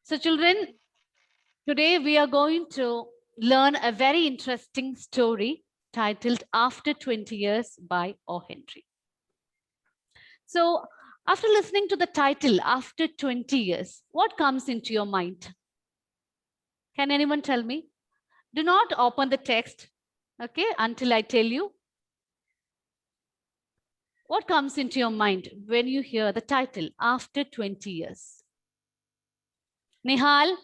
So children, today we are going to learn a very interesting story titled After 20 Years by O. Henry. So after listening to the title, After 20 Years, what comes into your mind? Can anyone tell me? Do not open the text, okay, until I tell you. What comes into your mind when you hear the title, After 20 Years? Nihal?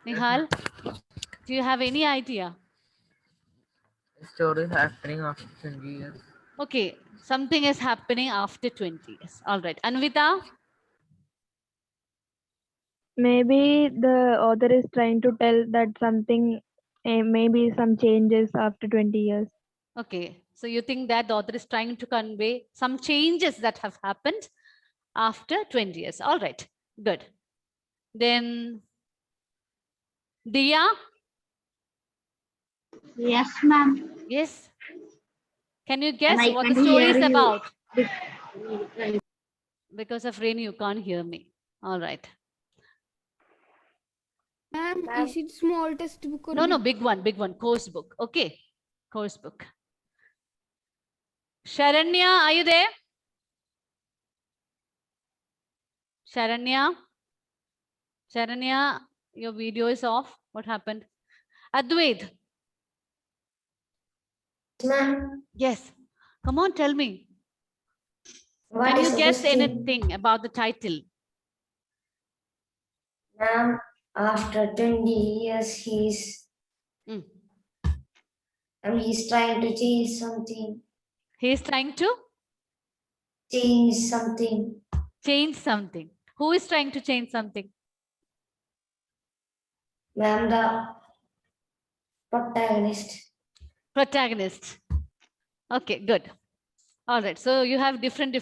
Nihal, do you have any idea? The story is happening after 20 years. Okay, something is happening after 20 years. All right. Anvita? Maybe the author is trying to tell that something, maybe some changes after 20 years. Okay. So you think that the author is trying to convey some changes that have happened after 20 years. All right. Good. Then Dia? Yes, ma'am. Yes. Can you guess I what the can story hear is you. about? Because of rain, you can't hear me. All right. Ma'am, is it small textbook or No, big? big one, course book. Okay, course book. Sharanya, are you there? Sharanya? Sharanya, your video is off. What happened? Advait? Ma'am, Yes. Come on, tell me. what Can is you the guess question? anything about the title? Ma'am, after 20 years, Hmm. he's trying to change something. He is trying to Change something. change something. Who is trying to change something? Ma'am, the protagonist. Protagonist. Okay, good. All right. So you have different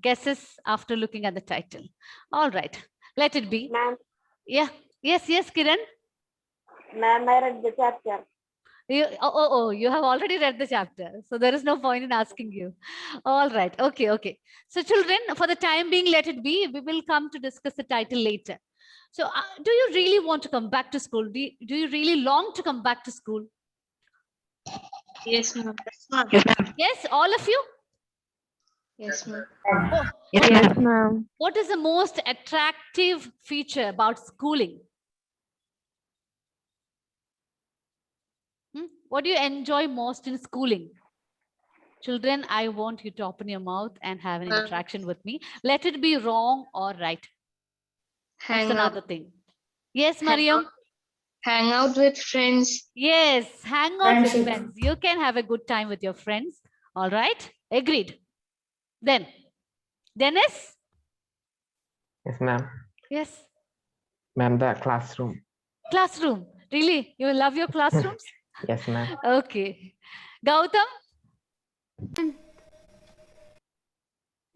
guesses after looking at the title. All right. Let it be. Ma'am, Yeah. Yes, Kiran. ma'am, I read the chapter. You have already read the chapter. So there is no point in asking you. All right. Okay. So children, for the time being, let it be. We will come to discuss the title later. So do you really want to come back to school? Do you really long to come back to school? Yes, ma'am. Yes, all of you? Yes, ma'am. Oh, Yes, ma'am. what is the most attractive feature about schooling? What do you enjoy most in schooling? Children, I want you to open your mouth and have an interaction with me. Let it be wrong or right. That's another thing. Yes, Mariam? Hang out with friends. Yes, hang out with Friendship. friends. You can have a good time with your friends. All right? Agreed. Then, Dennis? Yes, ma'am. Yes. Ma'am, the classroom. Classroom. Really? You love your classrooms? Yes, ma'am. Okay. Gautam?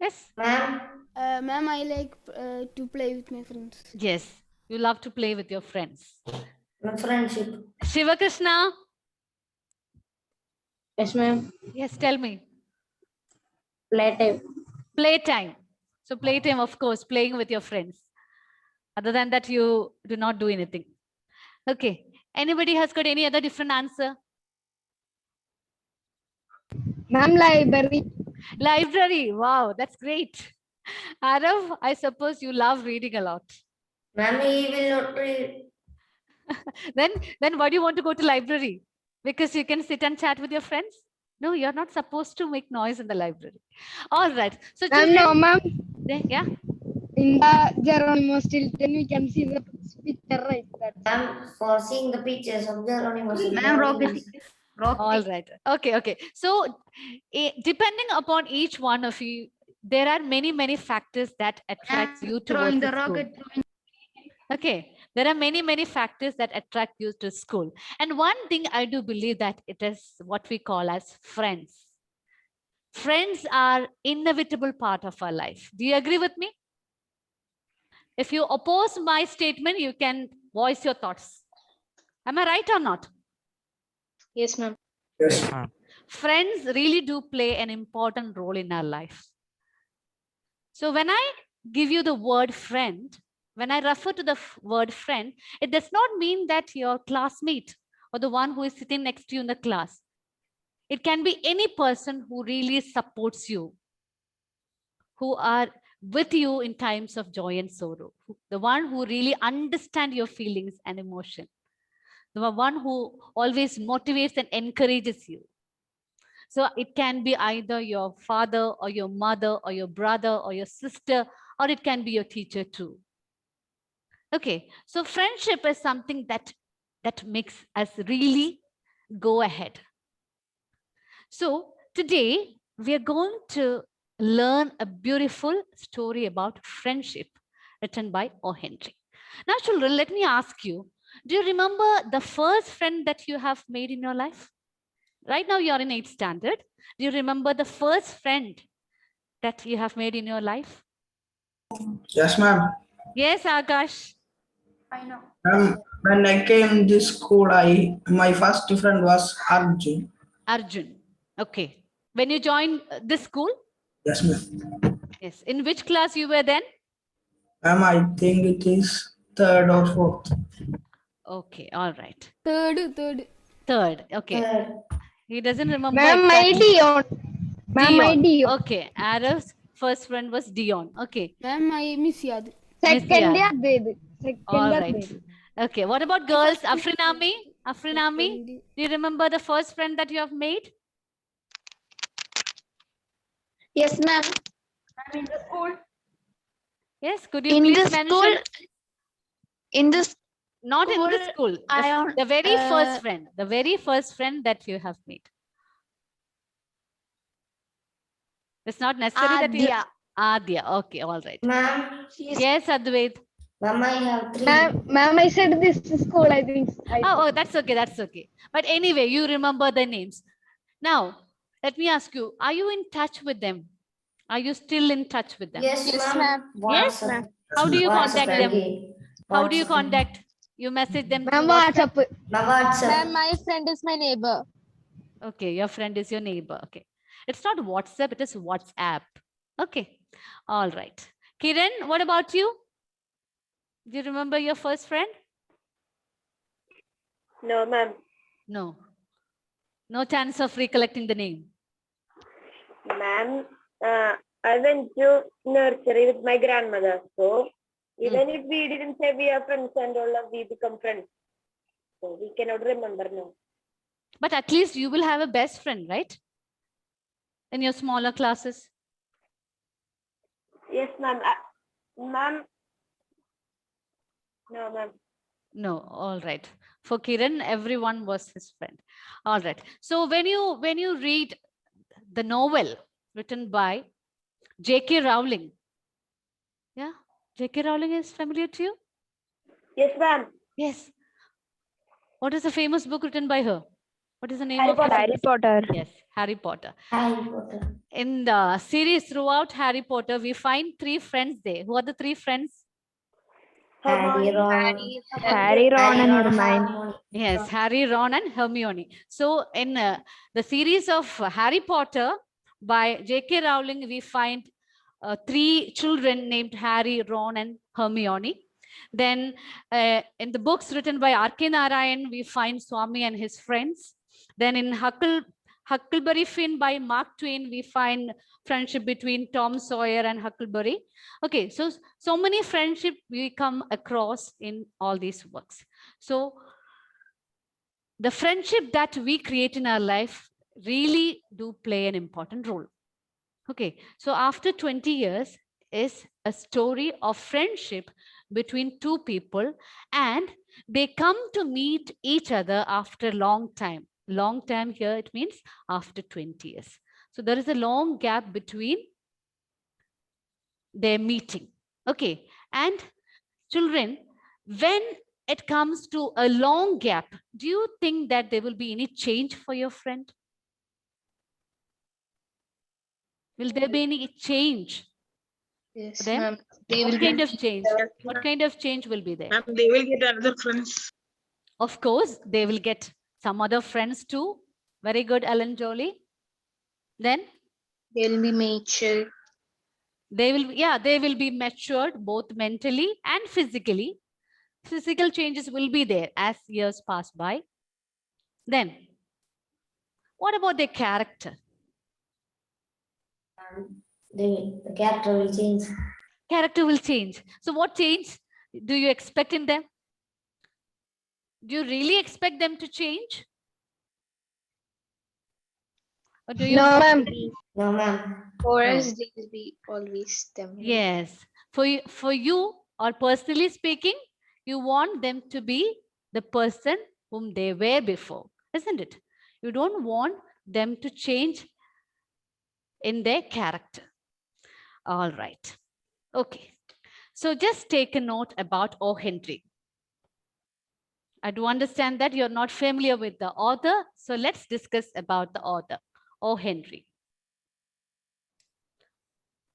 Yes. Ma'am, Ma'am, I like to play with my friends. Yes. You love to play with your friends. the friendship. Shivakrishna? Yes, ma'am. Yes, tell me. Playtime. Playtime. So playtime, of course, playing with your friends. Other than that, you do not do anything. Okay. Anybody has got any other different answer? Ma'am, library. Library. Wow, that's great. Arav, I suppose you love reading a lot. Ma'am, he will not read. Then why do you want to go to library? Because you can sit and chat with your friends? No, you're not supposed to make noise in the library. All right. So Ma'am, children, no, ma'am. yeah. In the Geronimo Stilton, we can see the picture, right? Ma'am, for seeing the pictures of Geronimo's. Ma'am, rocket. All right. Okay. So depending upon each one of you, there are many factors that attract you towards the school. Okay. There are many factors that attract you to school. And one thing I do believe that it is what we call as friends. Friends are inevitable part of our life. Do you agree with me? If you oppose my statement, you can voice your thoughts. Am I right or not? Yes, ma'am. Yes. Friends really do play an important role in our life. So when I give you the word friend, when I refer to the word friend, it does not mean that your classmate or the one who is sitting next to you in the class. It can be any person who really supports you, who are with you in times of joy and sorrow, the one who really understands your feelings and emotion, the one who always motivates and encourages you. So it can be either your father or your mother or your brother or your sister, or it can be your teacher too. Okay, so friendship is something that makes us really go ahead. So today we are going to learn a beautiful story about friendship written by O. Henry. Now, children, let me ask you, do you remember the first friend that you have made in your life? Right now you are in 8th standard. Do you remember the first friend that you have made in your life? Yes, ma'am. Yes, Akash. When I came to school, my first friend was Arjun. Arjun. Okay. When you joined this school? Yes, ma'am. Yes. In which class you were then? Ma'am, I think it is 3rd or 4th. Okay. All right. Third. Third. Okay. He doesn't remember Ma'am, my exactly. Dion. Ma'am, my Dion. Okay. Arif's first friend was Dion. Okay. Ma'am, my Miss Yad. Miss Second Yad. Advaid. Second All Advaid. right. Okay. What about girls? Afrinami? Afrinami? Do you remember the first friend that you have made? Yes, ma'am. Yes. Could you please mention? In this Not in the school. The very first friend. The very first friend that you have made. It's not necessary that you... Adya. Okay. All right. Ma'am, Yes, Advait. ma'am, I have 3. Ma'am, I said this school, I think. Oh, that's okay. That's okay. But anyway, you remember the names. Now, let me ask you, are you in touch with them? Are you still in touch with them? Yes, ma'am. Yes, WhatsApp. How do you WhatsApp contact them? again. How do you WhatsApp. contact? You message them Ma'am, through WhatsApp? WhatsApp. Ma'am, WhatsApp. my friend is my neighbor. Okay, your friend is your neighbor. Okay. It's not WhatsApp, it is WhatsApp. Okay. All right. Kiran, what about you? Do you remember your first friend? No, ma'am. No. No chance of recollecting the name. Ma'am, I went to nursery with my grandmother. So even if we didn't say we are friends and all of we become friends. So we cannot remember now. But at least you will have a best friend, right? In your smaller classes. Yes, ma'am. Ma'am. No, ma'am. No, all right. For Kiran, everyone was his friend. All right. So when you read the novel written by J.K. Rowling, yeah, J.K. Rowling is familiar to you? Yes, ma'am. Yes. What is the famous book written by her? What is the name Harry of the Potter. Harry Potter. Yes, Harry Potter. Harry Potter. In the series throughout Harry Potter, we find 3 friends there. Who are the 3 friends? Harry, Ron. Harry, Ron, and Hermione. Hermione. Yes, Harry, Ron, and Hermione. So in the series of Harry Potter by J.K. Rowling, we find 3 children named Harry, Ron, and Hermione. Then in the books written by R.K. Narayan, we find Swami and his friends. Then in Huckleberry Finn by Mark Twain, we find friendship between Tom Sawyer and Huckleberry. Okay, so many friendship we come across in all these works. So the friendship that we create in our life really do play an important role. Okay, so after 20 years is a story of friendship between 2 people, and they come to meet each other after a long time. Long time here, it means after 20 years. So there is a long gap between their meeting. Okay, and children, when it comes to a long gap, do you think that there will be any change for your friend? Will there be any change? Yes, Them? ma'am. What kind of change? What kind of change will be there? Ma'am, they will get another friends. Of course, they will get some other friends too. Very good, Ellen Jolie. Then They'll be mature. They will be matured both mentally and physically. Physical changes will be there as years pass by. Then, what about their character? The character will change. Character will change. So what change do you expect in them? Do you really expect them to change? Or do you? No, ma'am. No, ma'am. For No. us, they will be always them. Yes. For you or personally speaking, you want them to be the person whom they were before, isn't it? You don't want them to change in their character. All right. Okay. So just take a note about O. Henry. I do understand that you're not familiar with the author. So let's discuss about the author, O. Henry.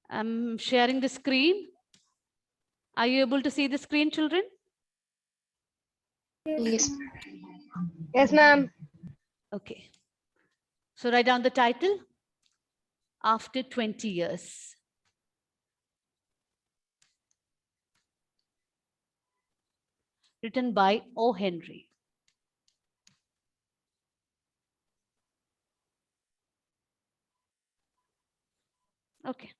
I'm sharing the screen. Are you able to see the screen, children? Yes. Yes, ma'am. Okay. So write down the title, After 20 Years. Written by O. Henry. Okay.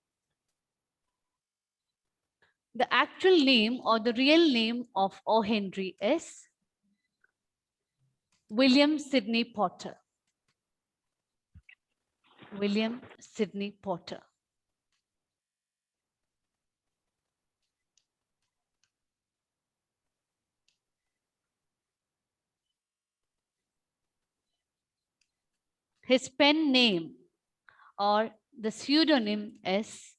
The actual name or the real name of O. Henry is William Sidney Potter. William Sidney Potter. His pen name or the pseudonym is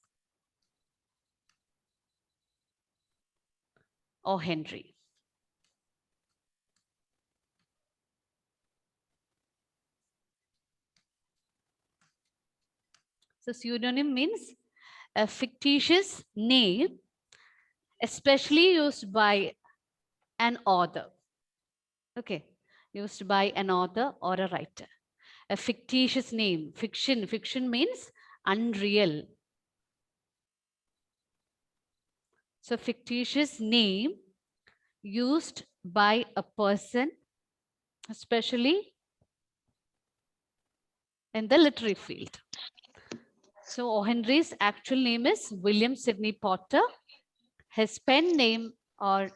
O. Henry. So pseudonym means a fictitious name, especially used by an author. Okay, used by an author or a writer. A fictitious name, fiction. Fiction means unreal. So fictitious name used by a person, especially in the literary field. So O. Henry's actual name is William Sidney Potter. His pen name or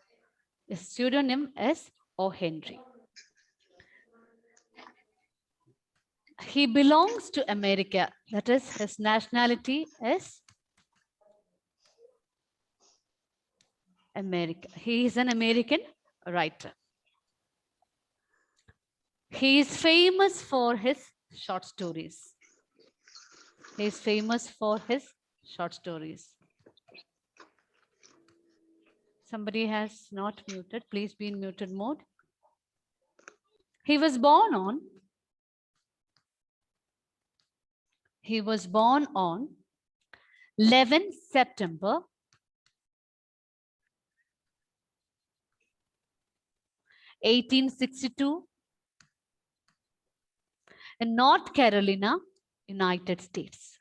his pseudonym is O. Henry. He belongs to America. That is, his nationality is America. He is an American writer. He is famous for his short stories. He is famous for his short stories. Somebody has not muted. Please be in muted mode. He was born on 11 September 1862 in North Carolina, United States.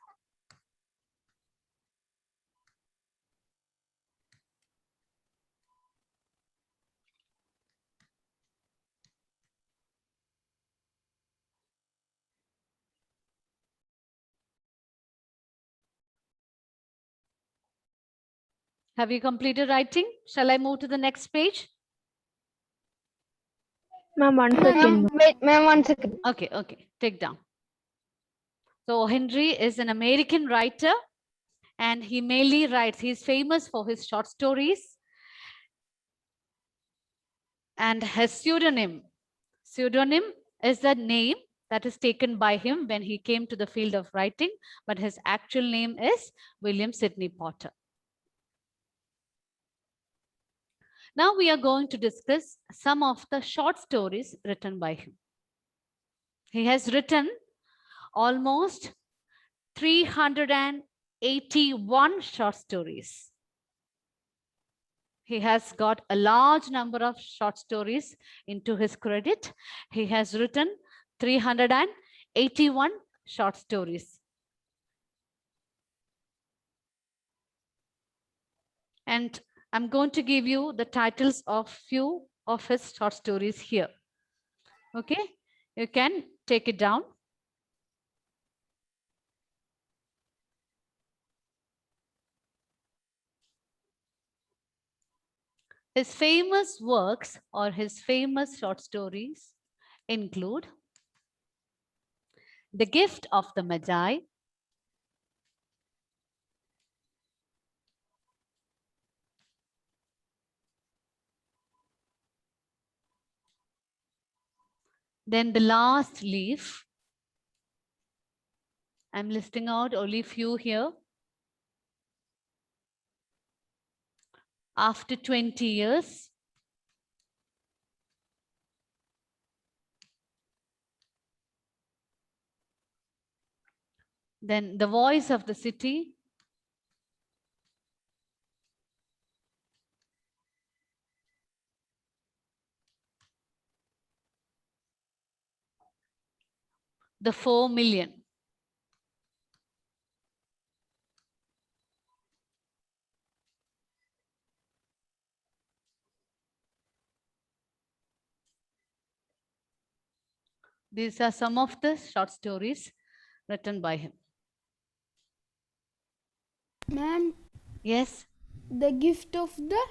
Have you completed writing? Shall I move to the next page? Ma'am, 1 second. Wait, ma'am, 1 second. Okay, take down. So Henry is an American writer and he mainly writes, he's famous for his short stories and his pseudonym is the name that is taken by him when he came to the field of writing, but his actual name is William Sidney Potter. Now we are going to discuss some of the short stories written by him. He has written almost 381 short stories. He has got a large number of short stories into his credit. He has written 381 short stories. And I'm going to give you the titles of few of his short stories here. Okay, you can take it down. His famous works or his famous short stories include The Gift of the Magi, then The Last Leaf. I'm listing out only few here. After 20 years. Then The Voice of the City. The 4 Million. These are some of the short stories written by him. Ma'am, Yes, the gift of the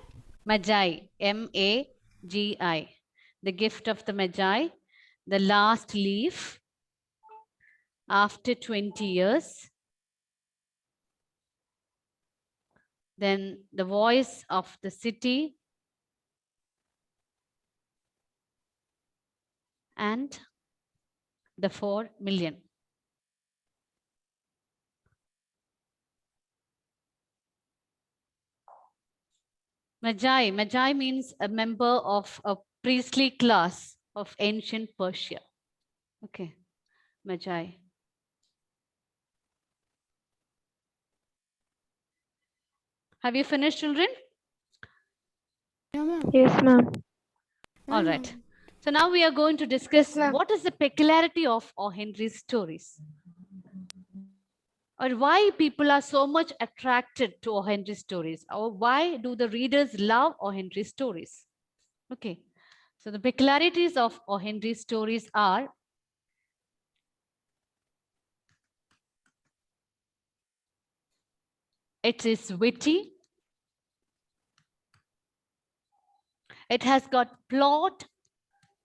Magi, M-A-G-I. The Gift of the Magi, The Last Leaf, After 20 Years, then The Voice of the City, and The 4 Million. Magi. Magi means a member of a priestly class of ancient Persia. Okay, Magi. Have you finished, children? no, ma'am. Yes, ma'am. All Ma'am, right. So now we are going to discuss ma'am. what is the peculiarity of O. Henry's stories, or why people are so much attracted to O. Henry's stories, or why do the readers love O. Henry's stories? Okay. So the peculiarities of O. Henry's stories are it is witty. It has got plot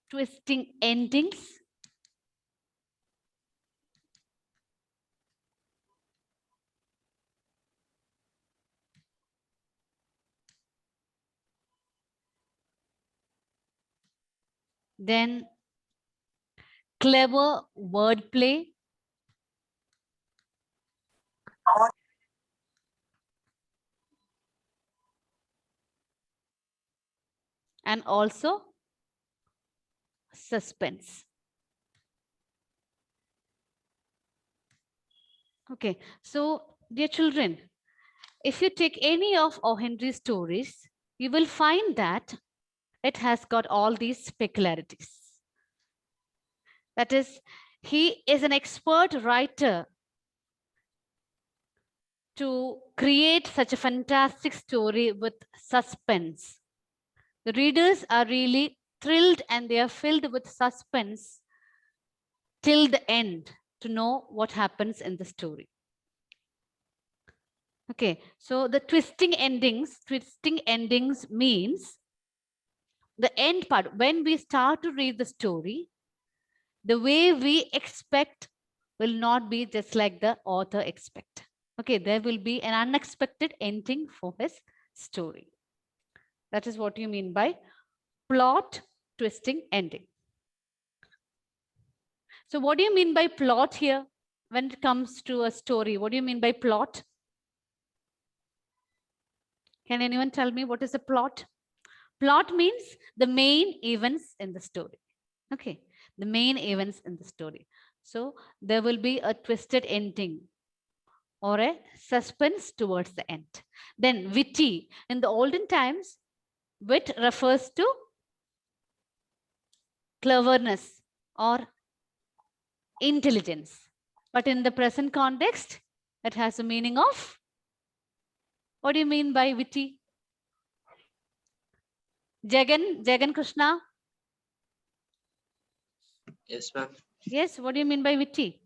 twisting endings. Then clever wordplay. And also suspense. Okay, so dear children, if you take any of O. Henry's stories, you will find that it has got all these peculiarities. That is, he is an expert writer to create such a fantastic story with suspense. The readers are really thrilled and they are filled with suspense till the end to know what happens in the story. Okay, so the twisting endings means the end part. When we start to read the story, the way we expect will not be just like the author expect. Okay, there will be an unexpected ending for his story. That is what you mean by plot twisting ending. So what do you mean by plot here when it comes to a story? What do you mean by plot? Can anyone tell me what is a plot? Plot means the main events in the story. Okay, the main events in the story. So there will be a twisted ending or a suspense towards the end. Then witty. In the olden times, wit refers to cleverness or intelligence. But in the present context, it has a meaning of, what do you mean by witty? Jagan Krishna. Yes, ma'am. Yes, what do you mean by witty?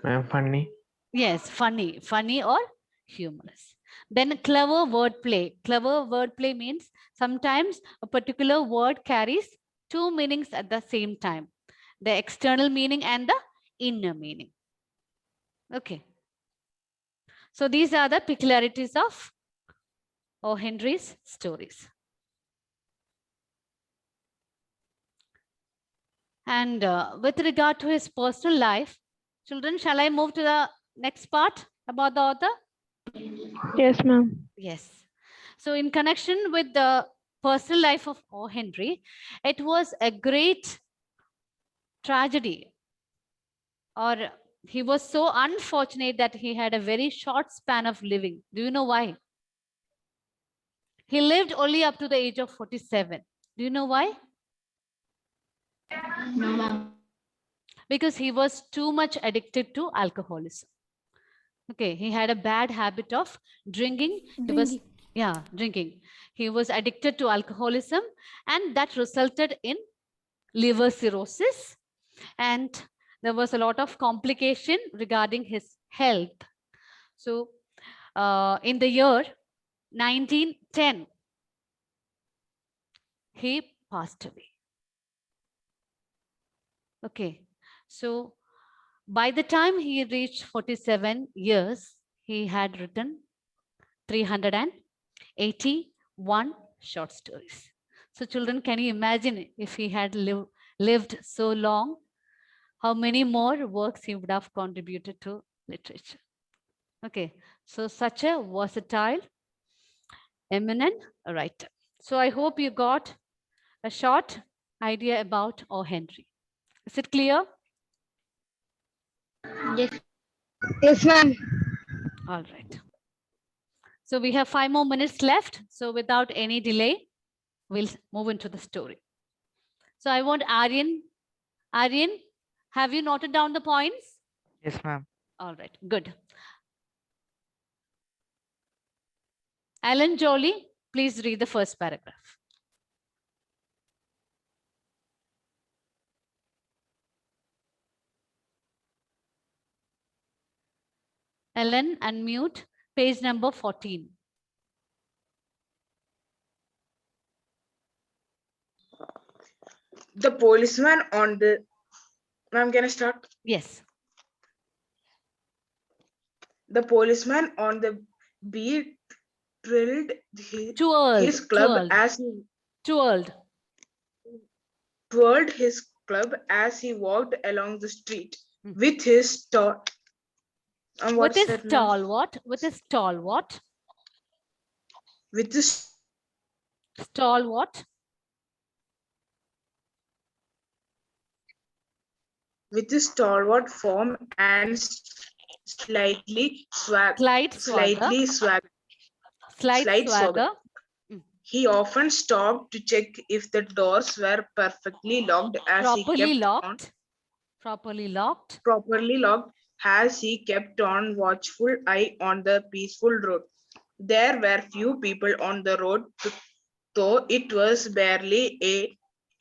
Ma'am, funny. Yes, funny or humorous. Then clever wordplay. Clever wordplay means sometimes a particular word carries two meanings at the same time. The external meaning and the inner meaning. Okay. So these are the peculiarities of O. Henry's stories. And with regard to his personal life, children, shall I move to the next part about the author? Yes, ma'am. Yes. So in connection with the personal life of O. Henry, it was a great tragedy, or he was so unfortunate that he had a very short span of living. Do you know why? He lived only up to the age of 47. Do you know why? No, ma'am. Because he was too much addicted to alcoholism. Okay, he had a bad habit of drinking. Drinking. He was addicted to alcoholism, and that resulted in liver cirrhosis, and there was a lot of complication regarding his health. So in the year 1910, he passed away. Okay, so by the time he reached 47 years, he had written 381 short stories. So children, can you imagine if he had lived so long, how many more works he would have contributed to literature? Okay, so such a versatile, eminent writer. So I hope you got a short idea about O. Henry. Is it clear? Yes, ma'am. All right. So we have 5 more minutes left. So without any delay, we'll move into the story. So I want Aryan. Aryan, have you noted down the points? Yes, ma'am. All right, good. Alan Jolie, please read the first paragraph. Ellen, unmute, page number 14. The policeman on the... Ma'am, can I start? Yes. The policeman on the beat twirled his club as he twirled his club as he walked along the street with his tall. With his stalwart. With his stalwart. With his stalwart. With his stalwart form and slightly swagger. He often stopped to check if the doors were perfectly locked Properly locked as he kept on watchful eye on the peaceful road. There were few people on the road, though it was barely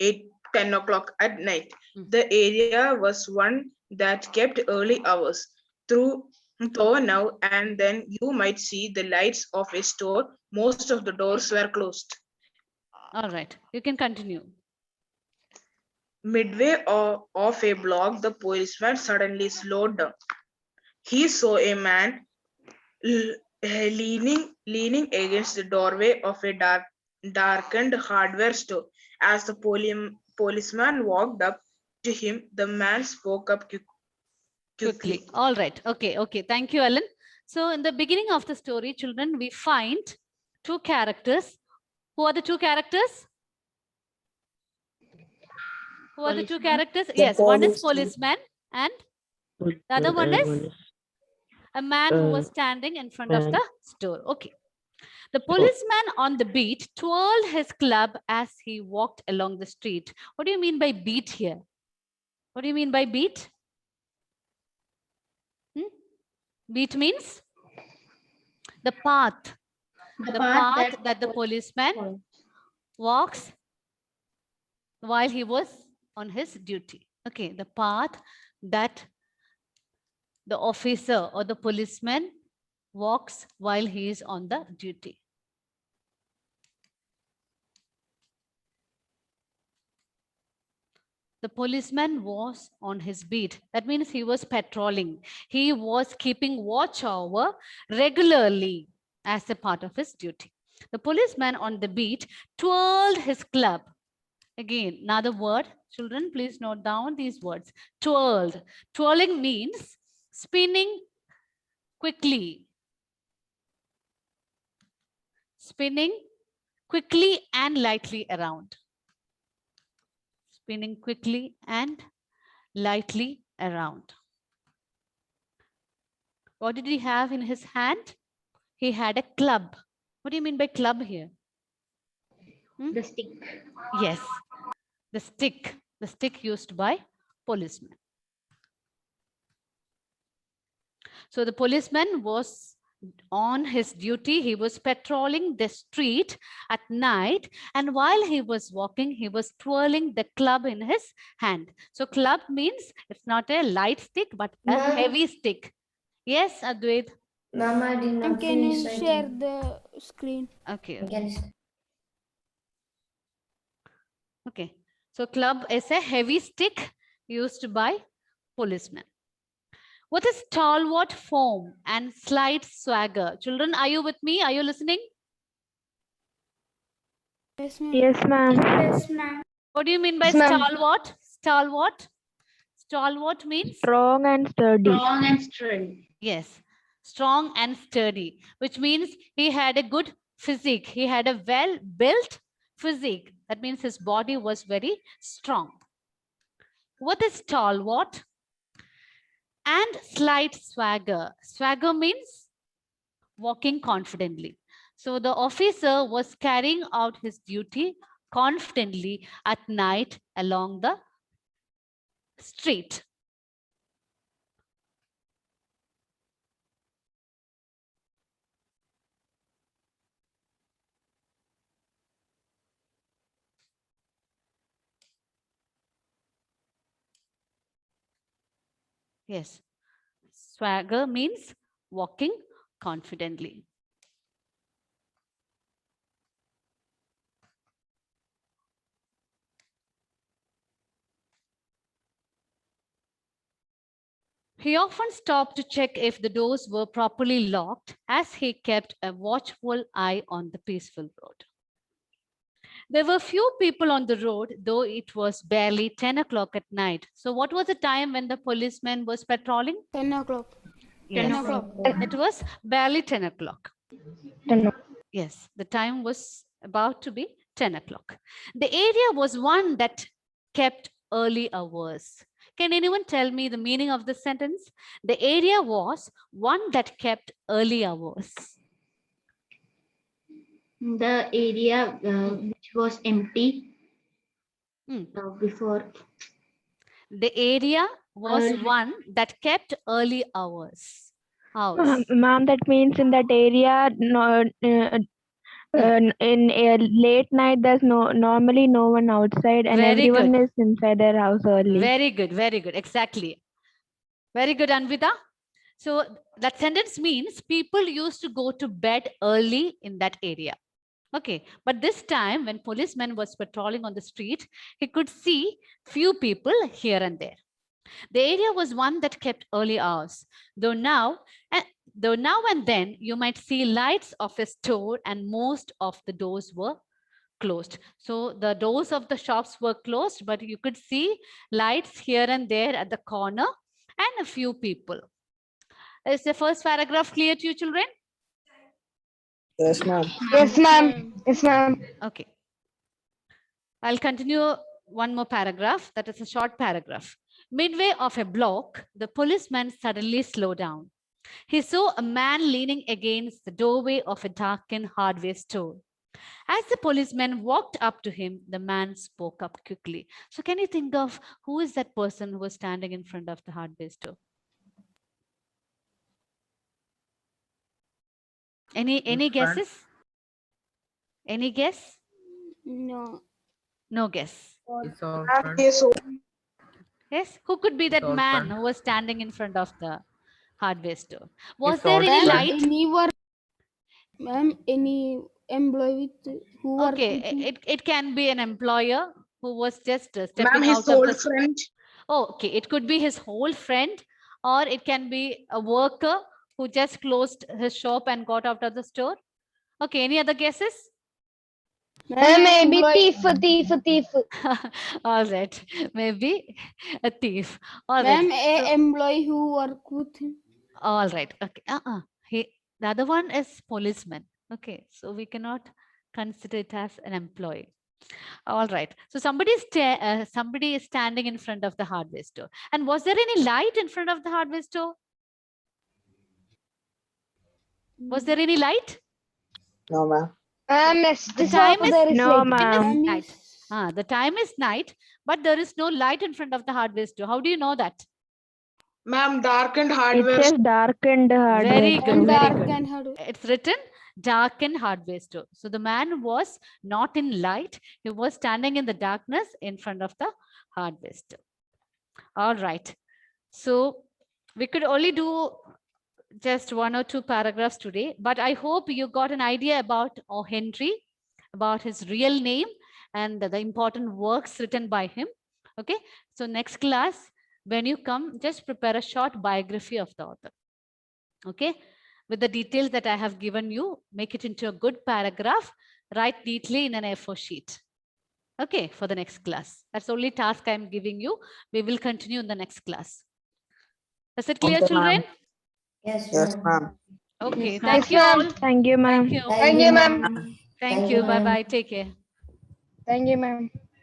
10 o'clock at night. The area was one that kept early hours. Though now and then you might see the lights of a store, most of the doors were closed. All right, you can continue. Midway of a block, the policeman suddenly slowed down. He saw a man leaning against the doorway of a darkened hardware store. As the policeman walked up to him, the man spoke up quickly. All right. Okay. Thank you, Ellen. So in the beginning of the story, children, we find two characters. Who are the two characters? Who are the two characters? Yes, one is policeman and the other one is a man who was standing in front of the store. Okay. The policeman on the beat twirled his club as he walked along the street. What do you mean by beat here? What do you mean by beat? Beat means the path. The path that the policeman walks while he was on his duty. Okay, the path that the officer or the policeman walks while he is on the duty. The policeman was on his beat. That means he was patrolling. He was keeping watch over regularly as a part of his duty. The policeman on the beat twirled his club. Again, another word. Children, please note down these words. Twirled. Twirling means spinning quickly. Spinning quickly and lightly around. Spinning quickly and lightly around. What did he have in his hand? He had a club. What do you mean by club here? The stick. Yes, the stick used by policemen. So the policeman was on his duty. He was patrolling the street at night, and while he was walking, he was twirling the club in his hand. So club means it's not a light stick, but a Ma'am. heavy stick. Yes, Advait. Ma'am, I did not Can you finish share writing. the screen? Okay. Can Okay. So club is a heavy stick used by policemen. What is stalwart form and slight swagger? Children, are you with me? Are you listening? Yes, ma'am. Yes, ma'am. What do you mean by Yes, ma'am. stalwart? Stalwart? Stalwart means? Strong and sturdy. and straight. Yes, strong and sturdy, which means he had a good physique. He had a well-built physique. That means his body was very strong. What is stalwart? And slight swagger. Swagger means walking confidently. So the officer was carrying out his duty confidently at night along the street. Yes, swagger means walking confidently. He often stopped to check if the doors were properly locked, as he kept a watchful eye on the peaceful road. There were few people on the road, though it was barely 10 o'clock at night. So what was the time when the policeman was patrolling? 10 o'clock. Yes, 10 o'clock. it was barely 10 o'clock. 10 o'clock. Yes, the time was about to be 10 o'clock. The area was one that kept early hours. Can anyone tell me the meaning of this sentence? The area was one that kept early hours. The area which was empty before. The area was Early. one that kept early hours. Hours. Ma'am, that means in that area, no, in a late night, there's normally no one outside, and Very everyone good. is inside their house early. Very good, very good. Exactly. Very good, Anvita. So that sentence means people used to go to bed early in that area. Okay, but this time when policeman was patrolling on the street, he could see few people here and there. The area was one that kept early hours, though now and then you might see lights of a store and most of the doors were closed. So the doors of the shops were closed, but you could see lights here and there at the corner and a few people. Is the first paragraph clear to you, children? Yes, ma'am. Yes, ma'am. Yes, ma'am. Okay. I'll continue one more paragraph. That is a short paragraph. Midway of a block, the policeman suddenly slowed down. He saw a man leaning against the doorway of a darkened hardware store. As the policeman walked up to him, the man spoke up quickly. So can you think of who is that person who was standing in front of the hardware store? Any front. guesses? Any guess? No. No guess. It's all Ma'am, front. yes, so Yes, who could be that All man front. who was standing in front of the hardware store? Was It's there all any front. light? Any work, ma'am, any employee with who work Okay, with him? it can be an employer who was just ma'am, stepping his out of old the. friend. Oh, okay, it could be his whole friend, or it can be a worker who just closed his shop and got out of the store. Okay, any other guesses? Maybe thief. All right, maybe a thief. All Ma'am, right. So, employee who work with him. all right. Okay. The other one is policeman. Okay, so we cannot consider it as an employee. All right. So somebody is standing in front of the hardware store. And was there any light in front of the hardware store? Was there any light? No, ma'am. The time is No, ma'am. night. The time is night, but there is no light in front of the hardware store. How do you know that? Ma'am, darkened It hardware. says darkened hardware. Very good. And Very dark good. and hard. It's written darkened hardware store. So the man was not in light. He was standing in the darkness in front of the hardware store. All right. So we could only do just 1 or 2 paragraphs today, but I hope you got an idea about O. Henry, about his real name and the important works written by him. Okay. So next class, when you come, just prepare a short biography of the author. Okay. With the details that I have given you, make it into a good paragraph, write neatly in an A4 sheet. Okay, for the next class. That's the only task I'm giving you. We will continue in the next class. Is it clear, Okay, children? ma'am. Yes, Yes, ma'am. Okay, Yes, thank ma'am. you all. Thank you, ma'am. Thank you. Thank you, ma'am. Thank you. Bye-bye. Take care. Thank you, ma'am.